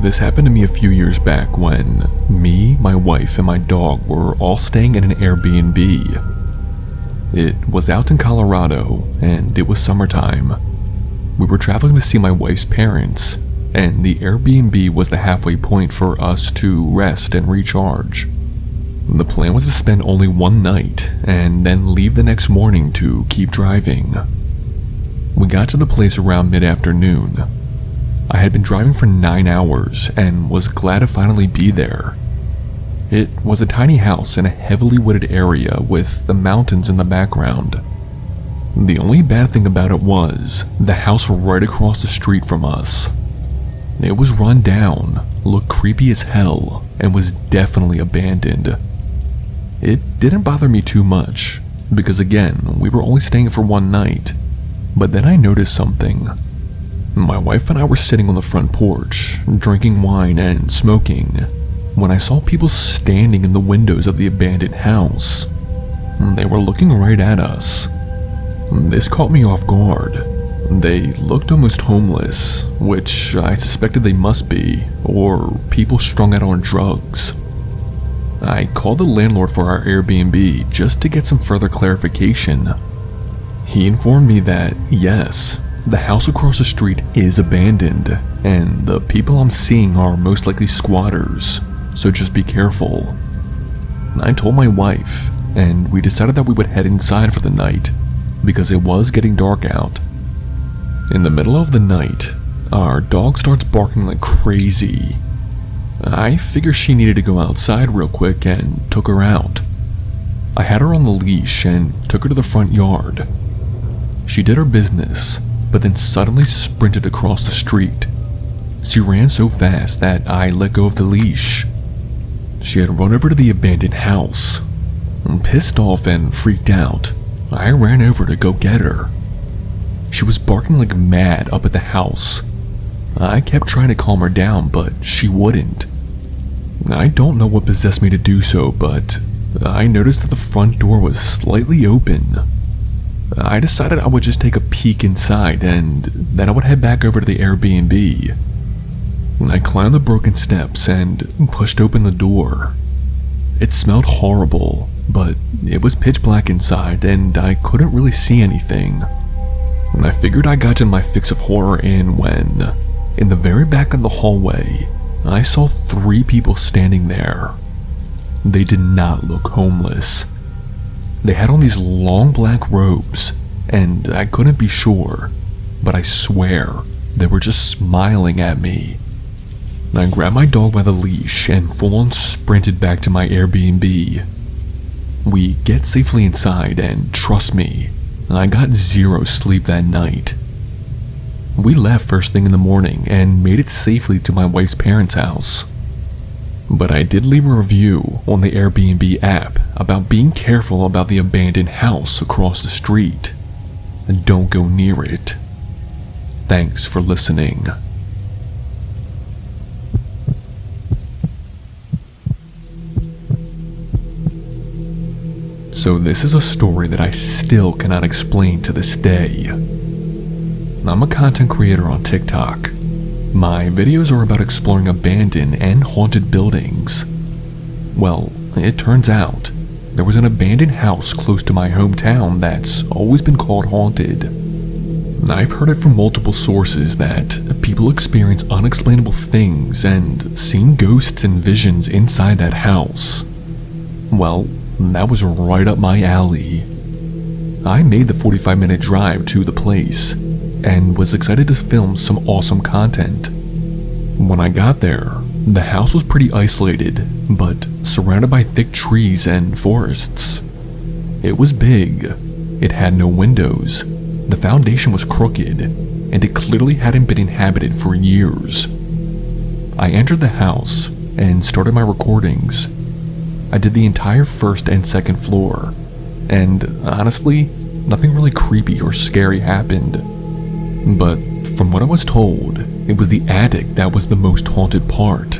this happened to me a few years back when me, my wife, and my dog were all staying in an Airbnb. It was out in Colorado, and it was summertime. We were traveling to see my wife's parents, and the Airbnb was the halfway point for us to rest and recharge. The plan was to spend only one night, and then leave the next morning to keep driving. We got to the place around mid-afternoon. I had been driving for 9 hours and was glad to finally be there. It was a tiny house in a heavily wooded area with the mountains in the background. The only bad thing about it was the house right across the street from us. It was run down, looked creepy as hell, and was definitely abandoned. It didn't bother me too much, because again, we were only staying for one night. But then I noticed something. My wife and I were sitting on the front porch, drinking wine and smoking, when I saw people standing in the windows of the abandoned house. They were looking right at us. This caught me off guard. They looked almost homeless, which I suspected they must be, or people strung out on drugs. I called the landlord for our Airbnb just to get some further clarification. He informed me that, yes, the house across the street is abandoned, and the people I'm seeing are most likely squatters, so just be careful. I told my wife, and we decided that we would head inside for the night, because it was getting dark out. In the middle of the night, our dog starts barking like crazy. I figured she needed to go outside real quick and took her out. I had her on the leash and took her to the front yard. She did her business, but then suddenly sprinted across the street. She ran so fast that I let go of the leash. She had run over to the abandoned house. Pissed off and freaked out, I ran over to go get her. She was barking like mad up at the house. I kept trying to calm her down, but she wouldn't. I don't know what possessed me to do so, but I noticed that the front door was slightly open. I decided I would just take a peek inside and then I would head back over to the Airbnb. I climbed the broken steps and pushed open the door. It smelled horrible, but it was pitch black inside and I couldn't really see anything. I figured I got in my fix of horror in when, in the very back of the hallway, I saw 3 people standing there. They did not look homeless. They had on these long black robes, and I couldn't be sure, but I swear they were just smiling at me. I grabbed my dog by the leash and full-on sprinted back to my Airbnb. We get safely inside, and trust me, I got 0 sleep that night. We left first thing in the morning and made it safely to my wife's parents' house. But I did leave a review on the Airbnb app about being careful about the abandoned house across the street. And don't go near it. Thanks for listening. So this is a story that I still cannot explain to this day. I'm a content creator on TikTok. My videos are about exploring abandoned and haunted buildings. Well, it turns out there was an abandoned house close to my hometown that's always been called haunted. I've heard it from multiple sources that people experience unexplainable things and seen ghosts and visions inside that house. Well, that was right up my alley. I made the 45-minute drive to the place and was excited to film some awesome content. When I got there, the house was pretty isolated, but surrounded by thick trees and forests. It was big. It had no windows. The foundation was crooked, and it clearly hadn't been inhabited for years. I entered the house and started my recordings. I did the entire first and second floor, and honestly, nothing really creepy or scary happened. But from what I was told, it was the attic that was the most haunted part.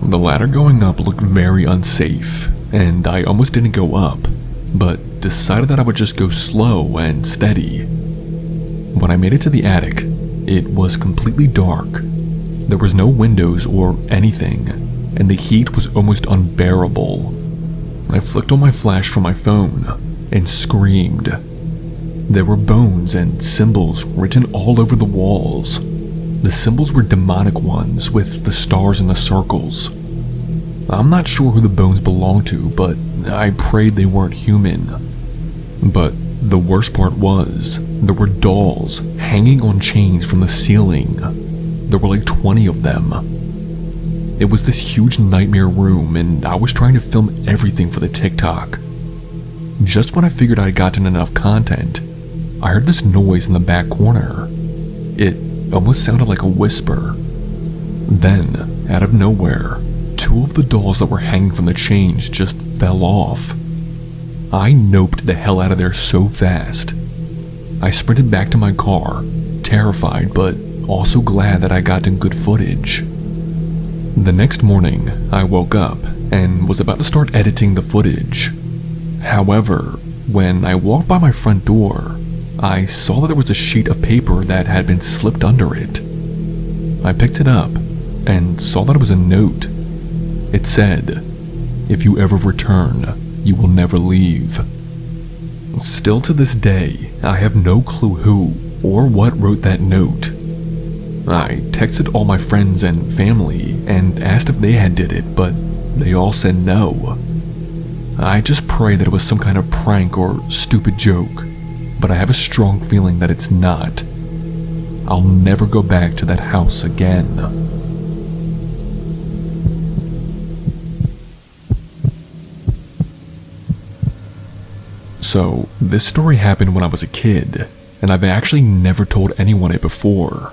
The ladder going up looked very unsafe, and I almost didn't go up, but decided that I would just go slow and steady. When I made it to the attic, it was completely dark. There was no windows or anything, and the heat was almost unbearable. I flicked on my flash from my phone and screamed. There were bones and symbols written all over the walls. The symbols were demonic ones with the stars and the circles. I'm not sure who the bones belonged to, but I prayed they weren't human. But the worst part was, there were dolls hanging on chains from the ceiling. There were like 20 of them. It was this huge nightmare room, and I was trying to film everything for the TikTok. Just when I figured I'd gotten enough content, I heard this noise in the back corner. It almost sounded like a whisper. Then, out of nowhere, 2 of the dolls that were hanging from the chains just fell off. I noped the hell out of there so fast. I sprinted back to my car, terrified but also glad that I got in good footage. The next morning, I woke up and was about to start editing the footage. However, when I walked by my front door, I saw that there was a sheet of paper that had been slipped under it. I picked it up and saw that it was a note. It said, "If you ever return, you will never leave." Still to this day, I have no clue who or what wrote that note. I texted all my friends and family and asked if they had did it, but they all said no. I just pray that it was some kind of prank or stupid joke, but I have a strong feeling that it's not. I'll never go back to that house again. So, this story happened when I was a kid, and I've actually never told anyone it before.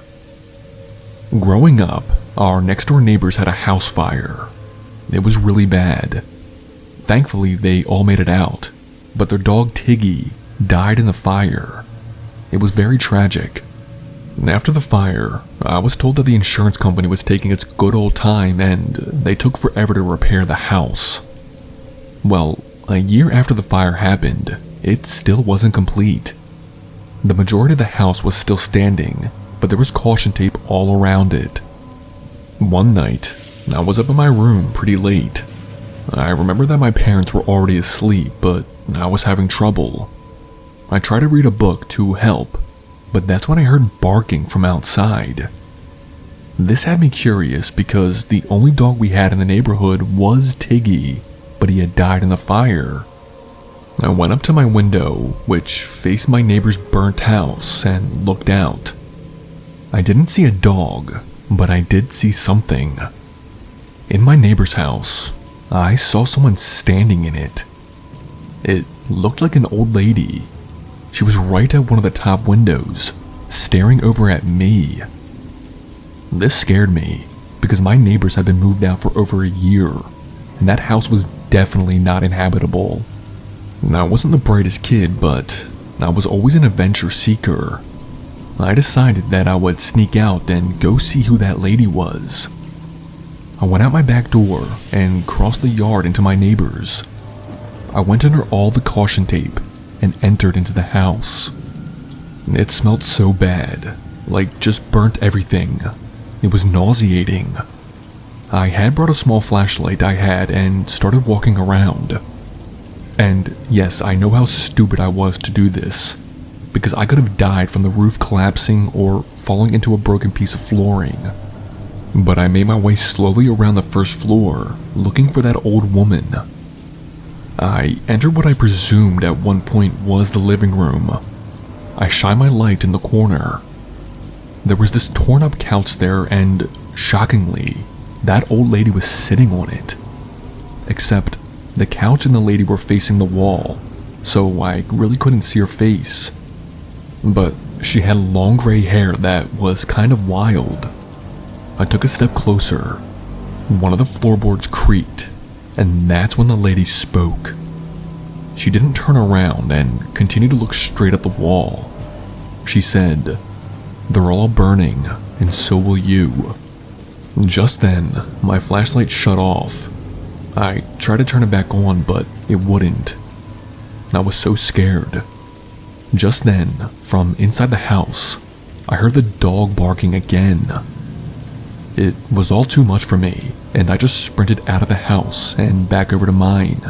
Growing up, our next-door neighbors had a house fire. It was really bad. Thankfully, they all made it out, but their dog Tiggy died in the fire. It was very tragic. After the fire, I was told that the insurance company was taking its good old time and they took forever to repair the house. Well, a year after the fire happened, it still wasn't complete. The majority of the house was still standing, but there was caution tape all around it. One night, I was up in my room pretty late. I remember that my parents were already asleep, but I was having trouble. I tried to read a book to help, but that's when I heard barking from outside. This had me curious because the only dog we had in the neighborhood was Tiggy, but he had died in the fire. I went up to my window, which faced my neighbor's burnt house, and looked out. I didn't see a dog, but I did see something. In my neighbor's house, I saw someone standing in it. It looked like an old lady. She was right at one of the top windows, staring over at me. This scared me, because my neighbors had been moved out for over a year, and that house was definitely not inhabitable. I wasn't the brightest kid, but I was always an adventure seeker. I decided that I would sneak out and go see who that lady was. I went out my back door and crossed the yard into my neighbor's. I went under all the caution tape and entered into the house. It smelled so bad, like just burnt everything. It was nauseating. I had brought a small flashlight I had and started walking around. And yes, I know how stupid I was to do this, because I could have died from the roof collapsing or falling into a broken piece of flooring. But I made my way slowly around the first floor, looking for that old woman. I entered what I presumed at one point was the living room. I shined my light in the corner. There was this torn up couch there, and shockingly, that old lady was sitting on it. Except the couch and the lady were facing the wall, so I really couldn't see her face. But she had long gray hair that was kind of wild. I took a step closer. One of the floorboards creaked, and that's when the lady spoke. She didn't turn around and continued to look straight at the wall. She said, "They're all burning, and so will you." Just then, my flashlight shut off. I tried to turn it back on, but it wouldn't. I was so scared. Just then, from inside the house, I heard the dog barking again. It was all too much for me, and I just sprinted out of the house and back over to mine.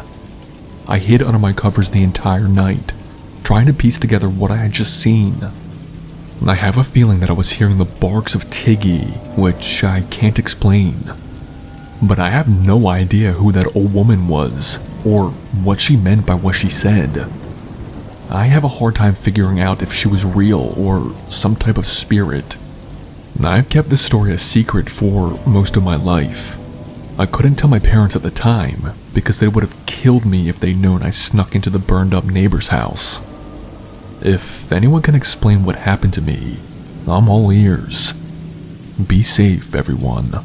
I hid under my covers the entire night, trying to piece together what I had just seen. I have a feeling that I was hearing the barks of Tiggy, which I can't explain. But I have no idea who that old woman was, or what she meant by what she said. I have a hard time figuring out if she was real or some type of spirit. I've kept this story a secret for most of my life. I couldn't tell my parents at the time because they would have killed me if they'd known I snuck into the burned up neighbor's house. If anyone can explain what happened to me, I'm all ears. Be safe, everyone.